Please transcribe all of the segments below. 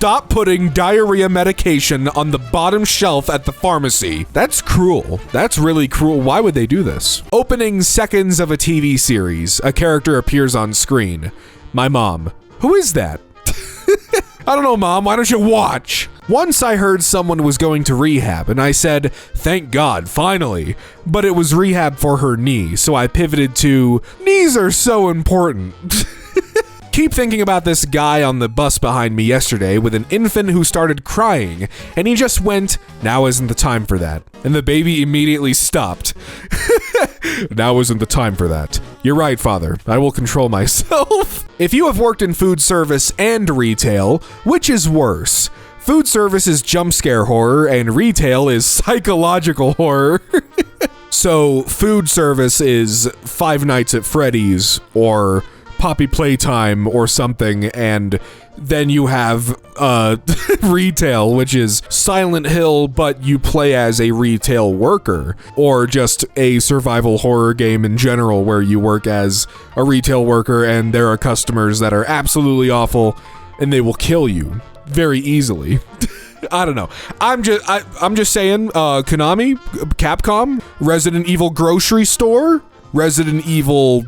stop putting diarrhea medication on the bottom shelf at the pharmacy. That's cruel. That's really cruel. Why would they do this? Opening seconds of a TV series, a character appears on screen. My mom. Who is that? I don't know, Mom. Why don't you watch? Once I heard someone was going to rehab, and I said, thank God, finally. But it was rehab for her knee, so I pivoted to, knees are so important. Keep thinking about this guy on the bus behind me yesterday with an infant who started crying, and he just went, now isn't the time for that. And the baby immediately stopped. Now isn't the time for that. You're right, Father. I will control myself. If you have worked in food service and retail, which is worse? Food service is jump scare horror, and retail is psychological horror. So, food service is Five Nights at Freddy's, or Poppy Playtime or something, and then you have retail, which is Silent Hill, but you play as a retail worker, or just a survival horror game in general where you work as a retail worker and there are customers that are absolutely awful and they will kill you very easily. I don't know. I'm just saying, Konami, Capcom, Resident Evil grocery store, Resident Evil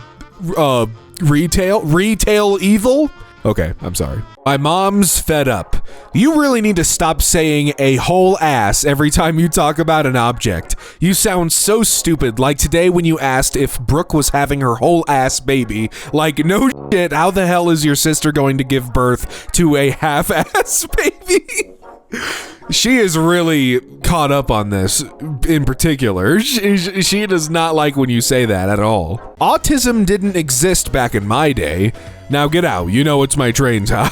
retail evil? Okay, I'm sorry. My mom's fed up. You really need to stop saying a whole ass every time you talk about an object. You sound so stupid, like today when you asked if Brooke was having her whole ass baby. Like, no shit, how the hell is your sister going to give birth to a half-ass baby? She is really caught up on this in particular. She does not like when you say that at all. Autism didn't exist back in my day. Now get out. You know it's my train time.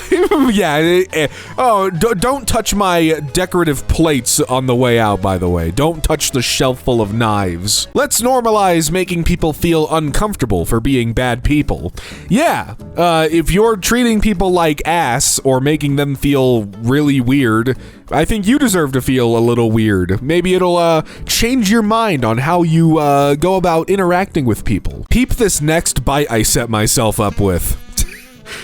Yeah. Don't touch my decorative plates on the way out, by the way. Don't touch the shelf full of knives. Let's normalize making people feel uncomfortable for being bad people. Yeah. If you're treating people like ass or making them feel really weird, I think you deserve to feel a little weird. Maybe it'll change your mind on how you go about interacting with people. Peep this next bite I set myself up with.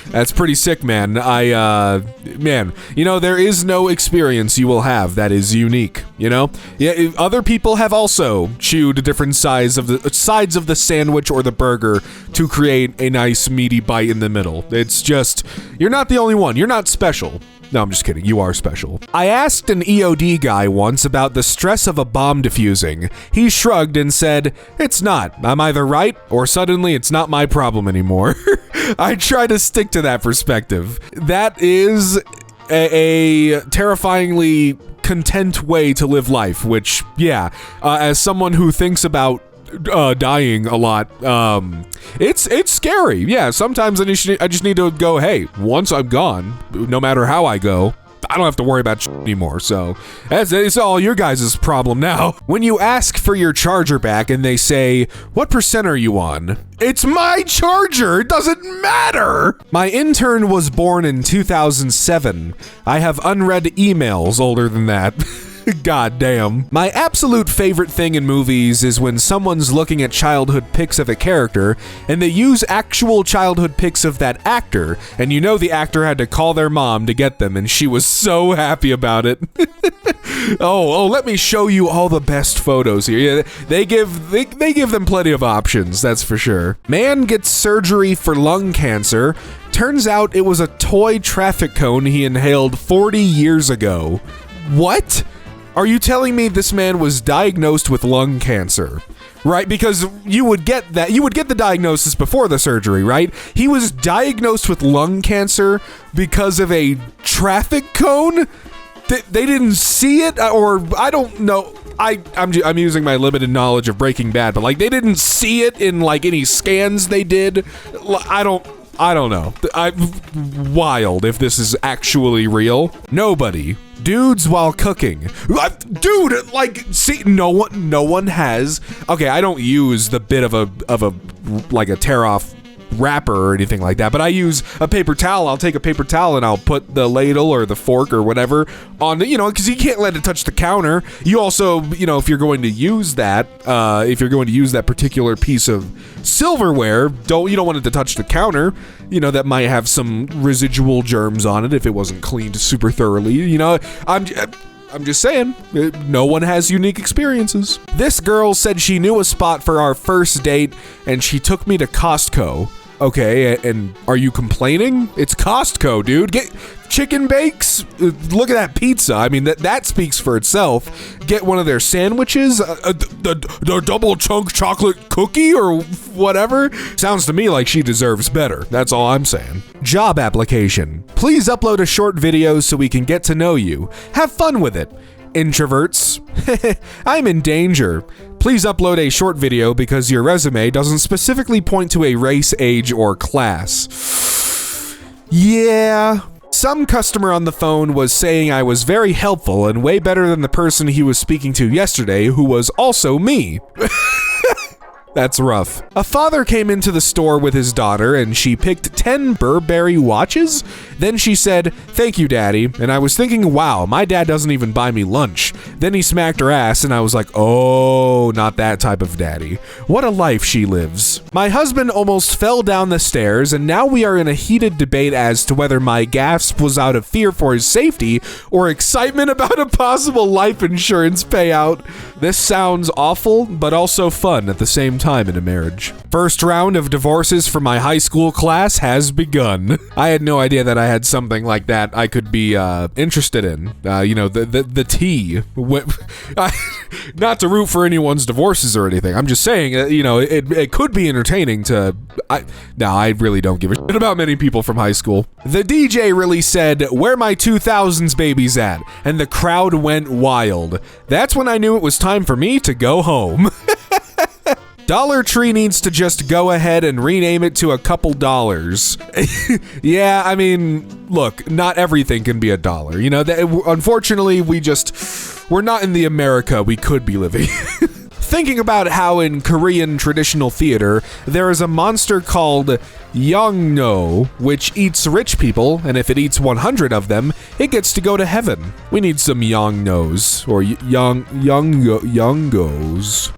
That's pretty sick, man. Man, you know, there is no experience you will have that is unique, you know? Yeah, other people have also chewed different sides of the sandwich or the burger to create a nice meaty bite in the middle. It's just, you're not the only one. You're not special. No, I'm just kidding. You are special. I asked an EOD guy once about the stress of a bomb defusing. He shrugged and said, it's not. I'm either right or suddenly it's not my problem anymore. I try to stick to that perspective. That is a terrifyingly content way to live life, which, yeah, as someone who thinks about dying a lot, it's scary. Yeah, sometimes I just need to go, hey, once I'm gone, no matter how I go, I don't have to worry about anymore, so it's all your guys' problem now. When you ask for your charger back and they say, what percent are you on? It's my charger, it doesn't matter! My intern was born in 2007. I have unread emails older than that. God damn. My absolute favorite thing in movies is when someone's looking at childhood pics of a character and they use actual childhood pics of that actor, and you know the actor had to call their mom to get them and she was so happy about it. Oh, let me show you all the best photos here. Yeah, they give them plenty of options, that's for sure. Man gets surgery for lung cancer. Turns out it was a toy traffic cone he inhaled 40 years ago. What? Are you telling me this man was diagnosed with lung cancer? Right? Because you would get the diagnosis before the surgery, right? He was diagnosed with lung cancer because of a traffic cone? They didn't see it, or I don't know. I'm using my limited knowledge of Breaking Bad, but like they didn't see it in like any scans they did. I don't know. Wild if this is actually real. Nobody. Dudes while cooking. Dude, like, see, no one has. Okay, I don't use the bit of a like a tear off wrapper or anything like that, but I use a paper towel. I'll take a paper towel and I'll put the ladle or the fork or whatever on the, because you can't let it touch the counter. You also, if you're going to use that, particular piece of silverware, you don't want it to touch the counter. That might have some residual germs on it if it wasn't cleaned super thoroughly. I'm just saying, no one has unique experiences. This girl said she knew a spot for our first date and she took me to Costco. Okay, and are you complaining? It's Costco, dude. Get chicken bakes. Look at that pizza. I mean, that speaks for itself. Get one of their sandwiches, the double chunk chocolate cookie or whatever. Sounds to me like she deserves better. That's all I'm saying. Job application. Please upload a short video so we can get to know you. Have fun with it. Introverts. I'm in danger. Please upload a short video because your resume doesn't specifically point to a race, age, or class. Yeah. Some customer on the phone was saying I was very helpful and way better than the person he was speaking to yesterday, who was also me. That's rough. A father came into the store with his daughter and she picked 10 Burberry watches. Then she said, "Thank you, Daddy." And I was thinking, wow, my dad doesn't even buy me lunch. Then he smacked her ass and I was like, oh, not that type of daddy. What a life she lives. My husband almost fell down the stairs and now we are in a heated debate as to whether my gasp was out of fear for his safety or excitement about a possible life insurance payout. This sounds awful, but also fun at the same time in a marriage. First round of divorces for my high school class has begun. I had no idea that I had something like that I could be interested in. The tea. Not to root for anyone's divorces or anything. I'm just saying, it could be entertaining to... I really don't give a shit about many people from high school. The DJ really said, "Where my 2000s babies at?" And the crowd went wild. That's when I knew it was time for me to go home. Dollar Tree needs to just go ahead and rename it to a couple dollars. Yeah, I mean, look, not everything can be a dollar. Unfortunately, we're not in the America we could be living. Thinking about how in Korean traditional theater, there is a monster called Yongno, which eats rich people, and if it eats 100 of them, it gets to go to heaven. We need some Yongnos, or Yongos.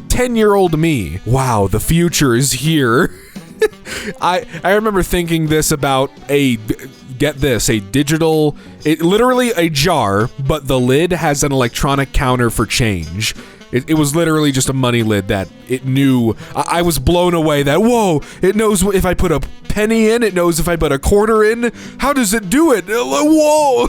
10-year-old me. Wow, the future is here. I remember thinking this about literally a jar, but the lid has an electronic counter for change. It was literally just a money lid that it knew. I was blown away that, whoa, it knows if I put a penny in, it knows if I put a quarter in. How does it do it? Whoa.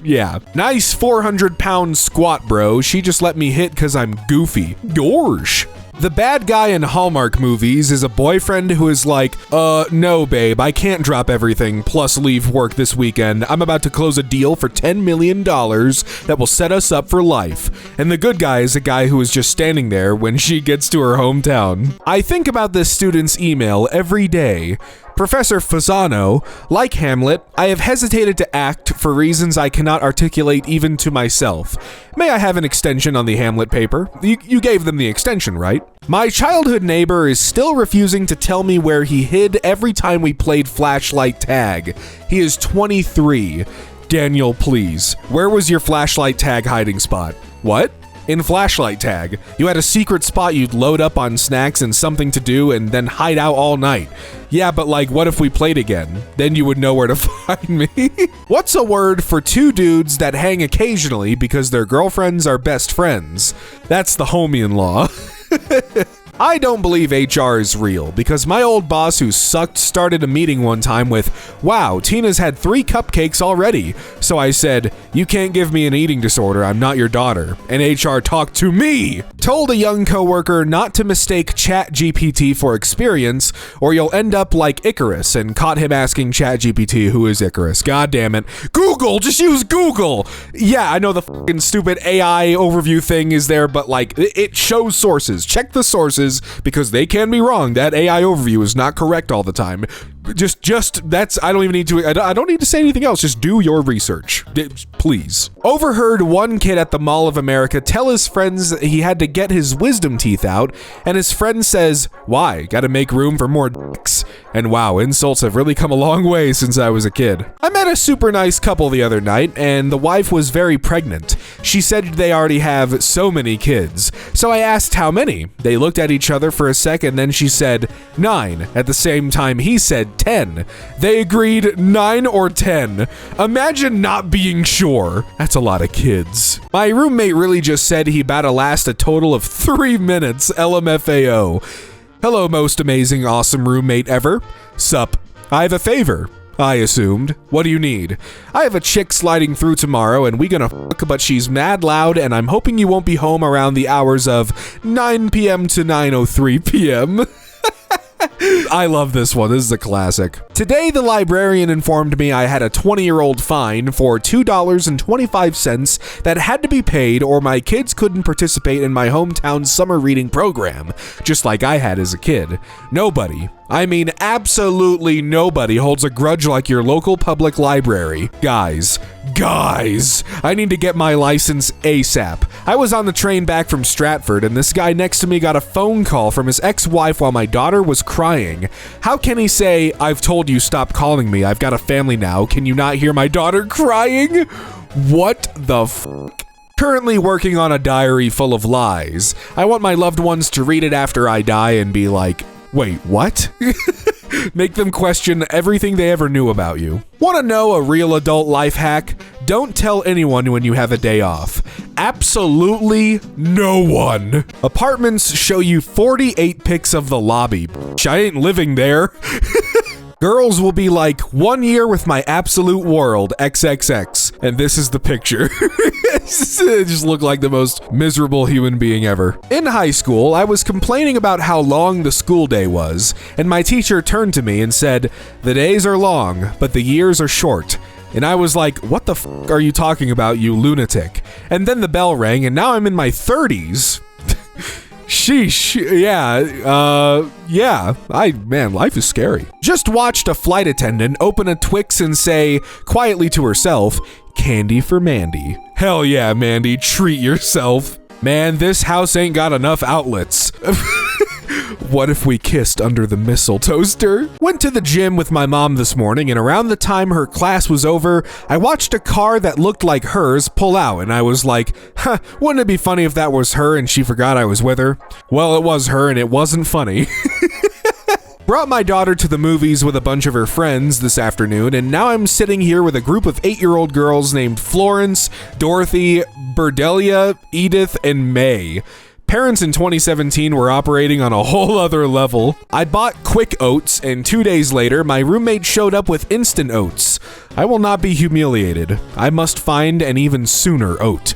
Yeah. Nice 400-pound squat, bro. She just let me hit because I'm goofy. Gorsh. The bad guy in Hallmark movies is a boyfriend who is like, no, babe, I can't drop everything plus leave work this weekend. I'm about to close a deal for $10 million that will set us up for life. And the good guy is a guy who is just standing there when she gets to her hometown. I think about this student's email every day. Professor Fasano, like Hamlet, I have hesitated to act for reasons I cannot articulate even to myself. May I have an extension on the Hamlet paper? You gave them the extension, right? My childhood neighbor is still refusing to tell me where he hid every time we played flashlight tag. He is 23. Daniel, please. Where was your flashlight tag hiding spot? What? In flashlight tag, you had a secret spot you'd load up on snacks and something to do and then hide out all night. Yeah, but what if we played again? Then you would know where to find me. What's a word for two dudes that hang occasionally because their girlfriends are best friends? That's the homie-in-law. I don't believe HR is real because my old boss who sucked started a meeting one time with, "Wow, Tina's had 3 cupcakes already." So I said, "You can't give me an eating disorder, I'm not your daughter." And HR talked to me. Told a young coworker not to mistake ChatGPT for experience or you'll end up like Icarus, and caught him asking ChatGPT who is Icarus. God damn it. Google, just use Google. Yeah, I know the fucking stupid AI overview thing is there, but it shows sources. Check the sources because they can be wrong. That AI overview is not correct all the time. I don't need to say anything else. Just do your research, please. Overheard one kid at the Mall of America tell his friends he had to get his wisdom teeth out, and his friend says, "Why? Gotta make room for more dicks." And wow, insults have really come a long way since I was a kid. I met a super nice couple the other night, and the wife was very pregnant. She said they already have so many kids. So I asked how many. They looked at each other for a second, then she said 9. At the same time, he said 10. They agreed 9 or 10. Imagine not being sure. That's a lot of kids. My roommate really just said he about to last a total of 3 minutes, LMFAO. Hello, most amazing, awesome roommate ever. Sup. I have a favor, I assumed. What do you need? I have a chick sliding through tomorrow and we gonna fuck, but she's mad loud and I'm hoping you won't be home around the hours of 9 p.m. to 9:03 p.m. I love this one. This is a classic. Today, the librarian informed me I had a 20-year-old fine for $2.25 that had to be paid or my kids couldn't participate in my hometown summer reading program, just like I had as a kid. Nobody, I mean absolutely nobody, holds a grudge like your local public library. Guys, I need to get my license ASAP. I was on the train back from Stratford and this guy next to me got a phone call from his ex-wife while my daughter was crying. How can he say, I've told you stop calling me, I've got a family now, can you not hear my daughter crying? What the fuck? Currently working on a diary full of lies. I want my loved ones to read it after I die and be like, wait, what? Make them question everything they ever knew about you. Want to know a real adult life hack? Don't tell anyone when you have a day off. Absolutely no one. Apartments show you 48 pics of the lobby. I ain't living there. Girls will be like, 1 year with my absolute world, XXX. And this is the picture. It just looked like the most miserable human being ever. In high school, I was complaining about how long the school day was, and my teacher turned to me and said, the days are long, but the years are short. And I was like, what the f*** are you talking about, you lunatic? And then the bell rang, and now I'm in my 30s. Sheesh, man, life is scary. Just watched a flight attendant open a Twix and say, quietly to herself, candy for Mandy. Hell yeah, Mandy, treat yourself. Man, this house ain't got enough outlets. What if we kissed under the missile toaster? Went to the gym with my mom this morning, and around the time her class was over, I watched a car that looked like hers pull out, and I was like, wouldn't it be funny if that was her and she forgot I was with her? Well, it was her, and it wasn't funny. Brought my daughter to the movies with a bunch of her friends this afternoon, and now I'm sitting here with a group of 8-year-old girls named Florence, Dorothy, Berdelia, Edith, and May. Parents in 2017 were operating on a whole other level. I bought quick oats, and 2 days later, my roommate showed up with instant oats. I will not be humiliated. I must find an even sooner oat.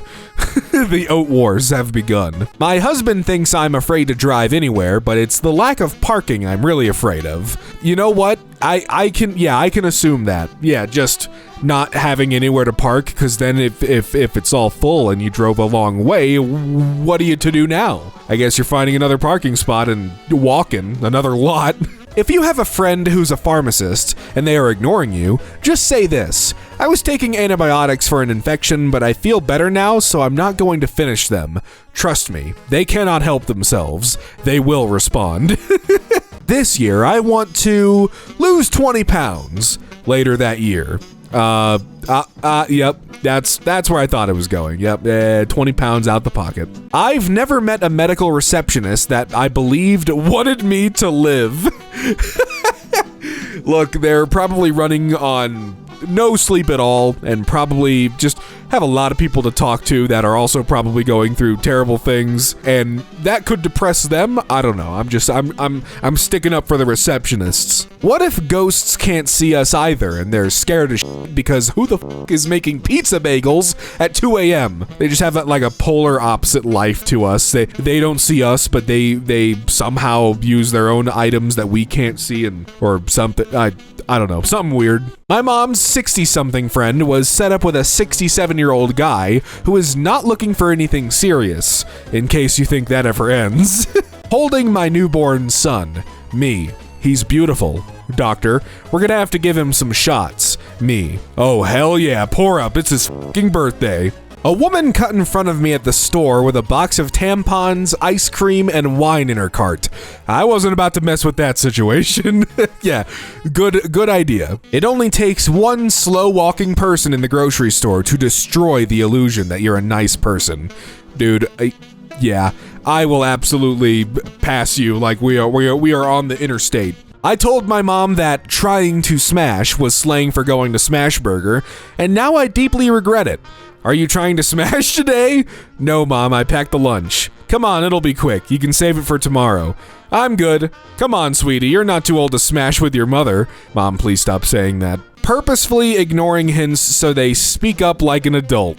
The oat wars have begun. My husband thinks I'm afraid to drive anywhere, but it's the lack of parking I'm really afraid of. You know what? I can assume that. Yeah, just not having anywhere to park, because then if it's all full and you drove a long way, what are you to do now? I guess you're finding another parking spot and walking another lot. If you have a friend who's a pharmacist and they are ignoring you, just say this: I was taking antibiotics for an infection, but I feel better now, so I'm not going to finish them. Trust me, they cannot help themselves. They will respond. This year, I want to lose 20 pounds later that year. Yep, that's where I thought it was going. Yep, 20 pounds out the pocket. I've never met a medical receptionist that I believed wanted me to live. Look, they're probably running on no sleep at all and probably just have a lot of people to talk to that are also probably going through terrible things, and that could depress them. I don't know. I'm sticking up for the receptionists. What if ghosts can't see us either and they're scared as shit because who the f*** is making pizza bagels at 2 a.m.? They just have like a polar opposite life to us. They don't see us, but they somehow use their own items that we can't see, and or something. I don't know, something weird. My mom's 60-something friend was set up with a 67-year-old guy who is not looking for anything serious, in case you think that ever ends. Holding my newborn son. Me. He's beautiful. Doctor, we're gonna have to give him some shots. Me. Oh, hell yeah, pour up, it's his fucking birthday. A woman cut in front of me at the store with a box of tampons, ice cream, and wine in her cart. I wasn't about to mess with that situation. Yeah, good idea. It only takes one slow-walking person in the grocery store to destroy the illusion that you're a nice person. Dude, yeah, I will absolutely pass you like we are on the interstate. I told my mom that trying to smash was slang for going to Smash Burger, and now I deeply regret it. Are you trying to smash today? No, Mom, I packed the lunch. Come on, it'll be quick. You can save it for tomorrow. I'm good. Come on, sweetie, you're not too old to smash with your mother. Mom, please stop saying that. Purposefully ignoring hints so they speak up like an adult.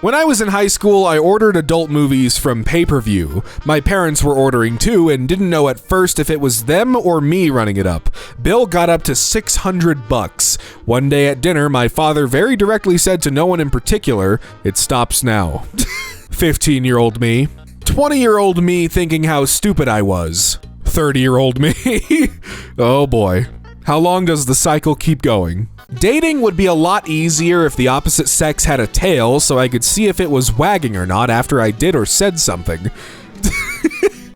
When I was in high school, I ordered adult movies from pay-per-view. My parents were ordering too and didn't know at first if it was them or me running it up. Bill got up to $600. One day at dinner, my father very directly said to no one in particular, "It stops now." 15-year-old me. 20-year-old me thinking how stupid I was. 30-year-old me. Oh boy. How long does the cycle keep going? Dating would be a lot easier if the opposite sex had a tail so I could see if it was wagging or not after I did or said something.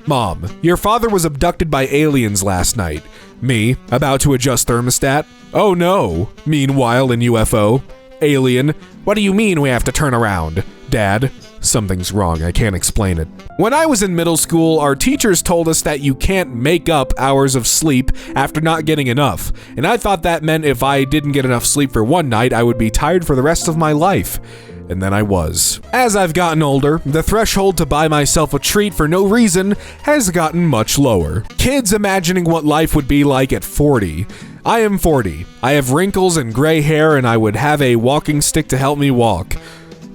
Mom, your father was abducted by aliens last night. Me, about to adjust thermostat. Oh no. Meanwhile in UFO. Alien, what do you mean we have to turn around? Dad, something's wrong, I can't explain it. When I was in middle school, our teachers told us that you can't make up hours of sleep after not getting enough, and I thought that meant if I didn't get enough sleep for one night, I would be tired for the rest of my life. And then I was. As I've gotten older, the threshold to buy myself a treat for no reason has gotten much lower. Kids imagining what life would be like at 40. I am 40. I have wrinkles and gray hair, and I would have a walking stick to help me walk.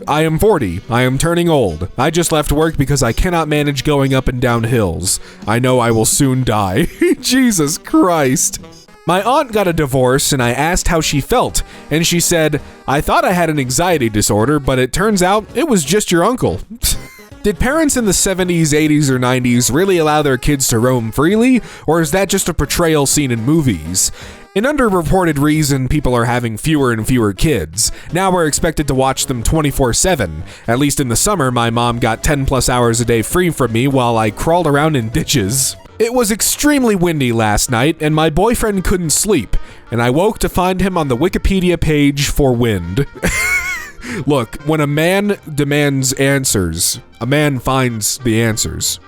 I am 40. I am turning old. I just left work because I cannot manage going up and down hills. I know I will soon die. Jesus Christ. My aunt got a divorce and I asked how she felt, and she said, "I thought I had an anxiety disorder, but it turns out it was just your uncle." Did parents in the 70s, 80s, or 90s really allow their kids to roam freely, or is that just a portrayal seen in movies? An underreported reason people are having fewer and fewer kids. Now we're expected to watch them 24/7. At least in the summer, my mom got 10+ hours a day free from me while I crawled around in ditches. It was extremely windy last night, and my boyfriend couldn't sleep, and I woke to find him on the Wikipedia page for wind. Look, when a man demands answers, a man finds the answers.